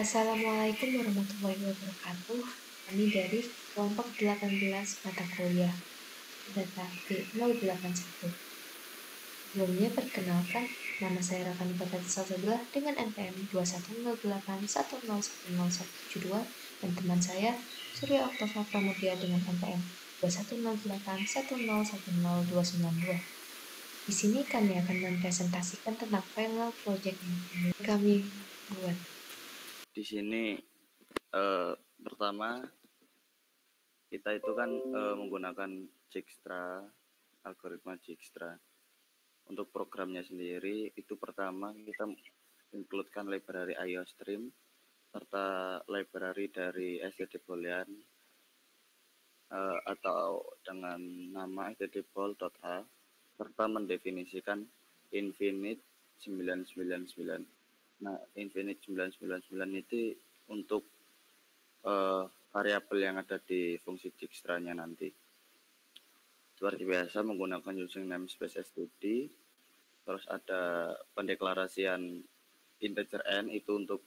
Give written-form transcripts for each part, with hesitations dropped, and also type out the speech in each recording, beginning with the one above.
Assalamualaikum warahmatullahi wabarakatuh. Kami dari kelompok 18 mata kuliah Data D081. Sebelumnya perkenalkan, nama saya Rafani Fathati Salsabila dengan NPM 210810107172 dan teman saya Surya Oktava Pramudia dengan NPM 210810100292. Di sini kami akan mempresentasikan tentang final project yang kami buat. Di sini pertama kita itu kan menggunakan Dijkstra, algoritma Dijkstra. Untuk programnya sendiri itu pertama kita includekan library IOStream serta library dari std boolean atau dengan nama stdbool.a serta mendefinisikan infinite 999. Nah, infinite 999 itu untuk variabel yang ada di fungsi Dijkstra-nya nanti. Seperti biasa menggunakan using namespace std, terus ada pendeklarasian integer n itu untuk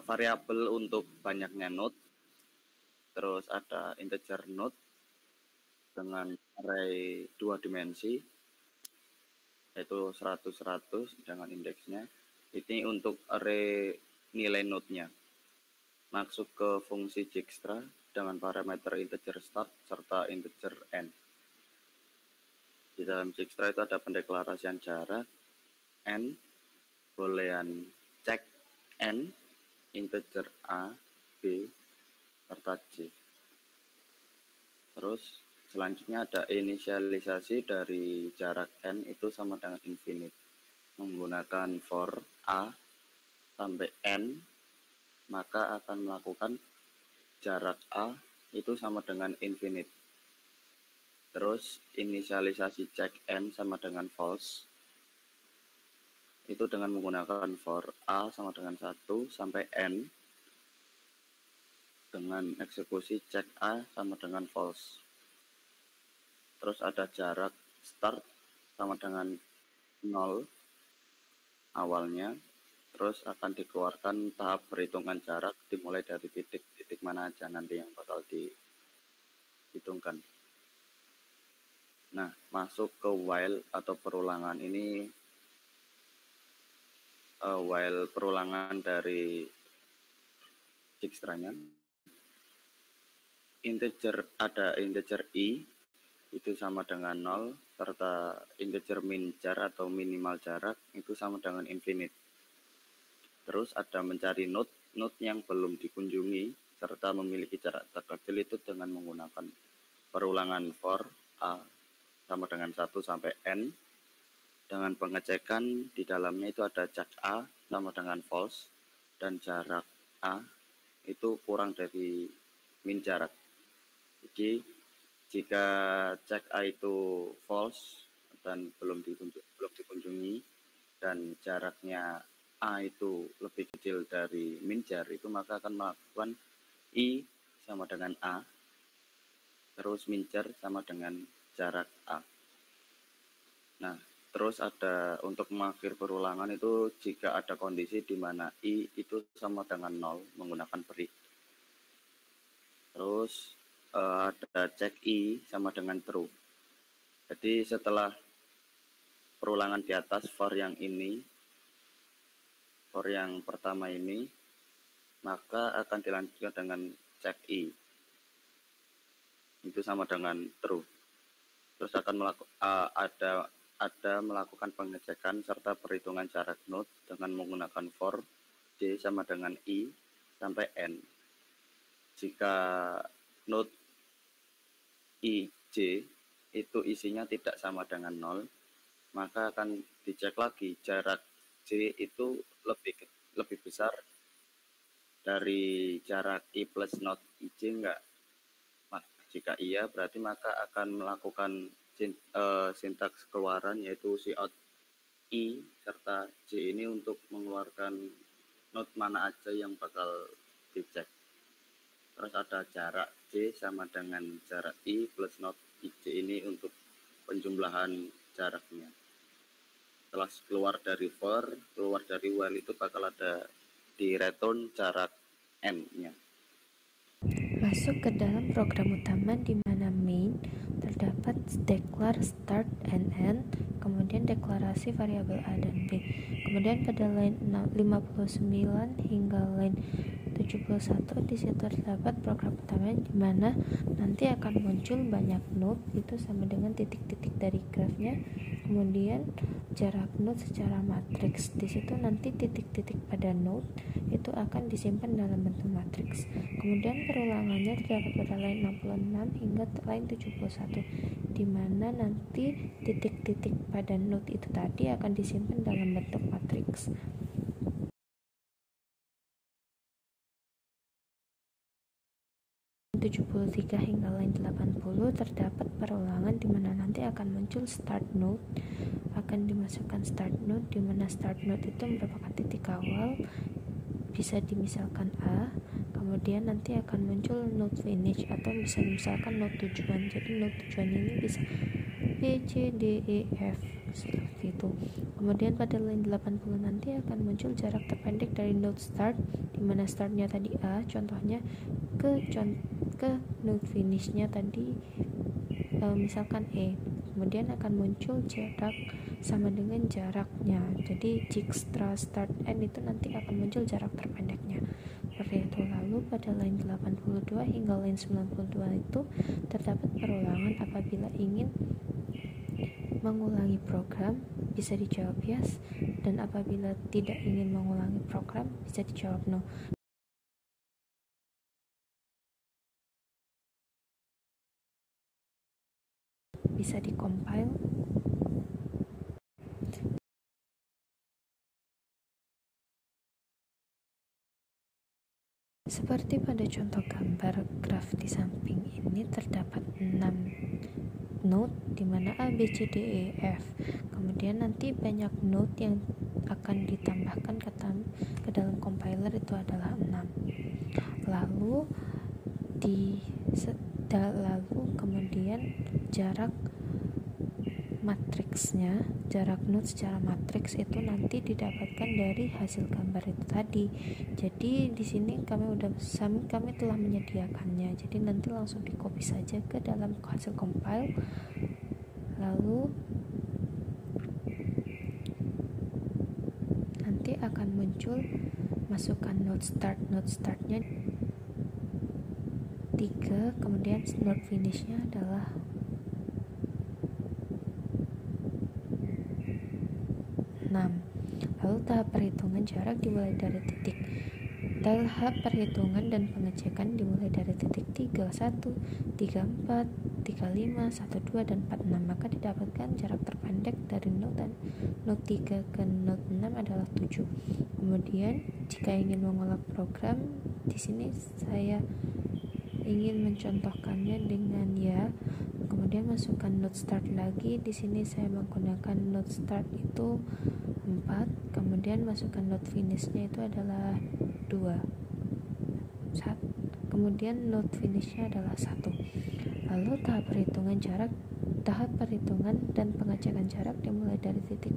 variabel untuk banyaknya node, terus ada integer node dengan array 2 dimensi yaitu 100 dengan indeksnya. Ini untuk array nilai node-nya. Masuk ke fungsi Dijkstra dengan parameter integer start serta integer n. Di dalam Dijkstra itu ada pendeklarasian jarak n, boolean check n, integer a, b, serta j. Terus selanjutnya ada inisialisasi dari jarak n itu sama dengan infinite. Menggunakan for a sampai n, maka akan melakukan jarak a itu sama dengan infinite. Terus inisialisasi check n sama dengan false. Itu dengan menggunakan for a sama dengan 1 sampai n dengan eksekusi check a sama dengan false. Terus ada jarak start sama dengan 0 awalnya. Terus akan dikeluarkan tahap perhitungan jarak dimulai dari titik mana aja nanti yang bakal dihitungkan. Nah, masuk ke while atau perulangan. Ini while perulangan dari Dijkstra-nya. Ada integer i itu sama dengan 0 serta integer min jar atau minimal jarak itu sama dengan infinite. Terus ada mencari node yang belum dikunjungi serta memiliki jarak terkecil itu dengan menggunakan perulangan for a sama dengan 1 sampai n dengan pengecekan di dalamnya itu ada check a sama dengan false dan jarak a itu kurang dari min jarak. Jadi jika check a itu false dan belum dikunjungi dan jaraknya a itu lebih kecil dari min jar itu, maka akan melakukan i sama dengan a, terus min jar sama dengan jarak a. Nah, terus ada untuk mengakhir perulangan itu jika ada kondisi di mana i itu sama dengan 0 menggunakan break. Terus ada check i sama dengan true. Jadi setelah perulangan di atas for yang ini, for yang pertama ini, maka akan dilanjutkan dengan check i. Itu sama dengan true. Terus akan melakukan pengecekan serta perhitungan jarak node dengan menggunakan for j sama dengan i sampai n. Jika node ij itu isinya tidak sama dengan 0, maka akan dicek lagi jarak j itu lebih besar dari jarak i plus node ij enggak. Jika iya, berarti maka akan melakukan sintaks keluaran yaitu cout i serta j ini untuk mengeluarkan node mana aja yang bakal dicek. Terus ada jarak j sama dengan jarak i plus node ij ini untuk penjumlahan jaraknya. Setelah keluar dari for, keluar dari while itu bakal ada di return jarak n-nya. Masuk ke dalam program utama di mana main terdapat declare start and end, kemudian deklarasi variabel A dan B. Kemudian pada line 59 hingga line 71 di situ terdapat program utama di mana nanti akan muncul banyak node, itu sama dengan titik-titik dari grafnya. Kemudian jarak node secara matriks, di situ nanti titik-titik pada node itu akan disimpan dalam bentuk matriks. Kemudian perulangannya terdapat pada line 66 hingga line 71 di mana nanti titik-titik pada node itu tadi akan disimpan dalam bentuk matriks. Line 73 hingga line 80 terdapat perulangan di mana nanti akan muncul start node, akan dimasukkan start node di mana start node itu merupakan titik awal, bisa dimisalkan A, kemudian nanti akan muncul node finish atau bisa misalkan node tujuan. Jadi node tujuan ini bisa B, C, D, E, F seperti itu. Kemudian pada line 80 nanti akan muncul jarak terpendek dari node start, di mana startnya tadi A contohnya ke node finishnya tadi misalkan E. Kemudian akan muncul jarak sama dengan jaraknya, jadi jika start end itu nanti akan muncul jarak terpendeknya seperti itu. Lalu pada line 82 hingga line 92 itu terdapat perulangan. Apabila ingin mengulangi program bisa dijawab yes, dan apabila tidak ingin mengulangi program bisa dijawab no. Bisa di-compile. Seperti pada contoh gambar graf di samping ini terdapat 6 node di mana A, B, C, D, E, F. Kemudian nanti banyak node yang akan ditambahkan ke dalam compiler itu adalah 6. Lalu kemudian jarak matriksnya, jarak node secara matriks itu nanti didapatkan dari hasil gambar itu tadi. Jadi di sini kami telah menyediakannya. Jadi nanti langsung di copy saja ke dalam hasil compile. Lalu nanti akan muncul masukkan node startnya 3, kemudian node finishnya adalah 6. Lalu tahap perhitungan jarak dimulai dari titik. Tahap perhitungan dan pengecekan dimulai dari titik 31, 34, 35, 12, dan 46. Maka didapatkan jarak terpendek dari node 3 ke node 6 adalah 7. Kemudian jika ingin mengolah program, di sini saya ingin mencontohkannya dengan ya. Kemudian masukkan node start lagi. Di sini saya menggunakan node start itu 4, kemudian masukkan node finishnya itu adalah 2, kemudian node finishnya adalah 1. Lalu tahap perhitungan dan pengecekan jarak dimulai dari titik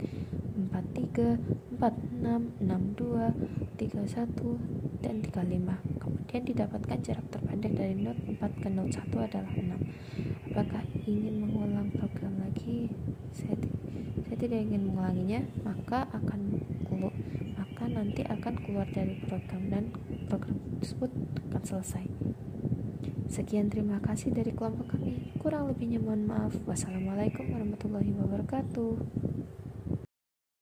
43, 46, 62, 31, dan 35. Kemudian didapatkan jarak terpendek dari node 4 ke node 1 adalah 6. Apakah ingin mengulang program lagi? Saya tidak ingin mengulanginya, maka nanti akan keluar dari program dan program tersebut akan selesai. Sekian, terima kasih dari kelompok kami. Kurang lebihnya mohon maaf. Wassalamualaikum warahmatullahi wabarakatuh.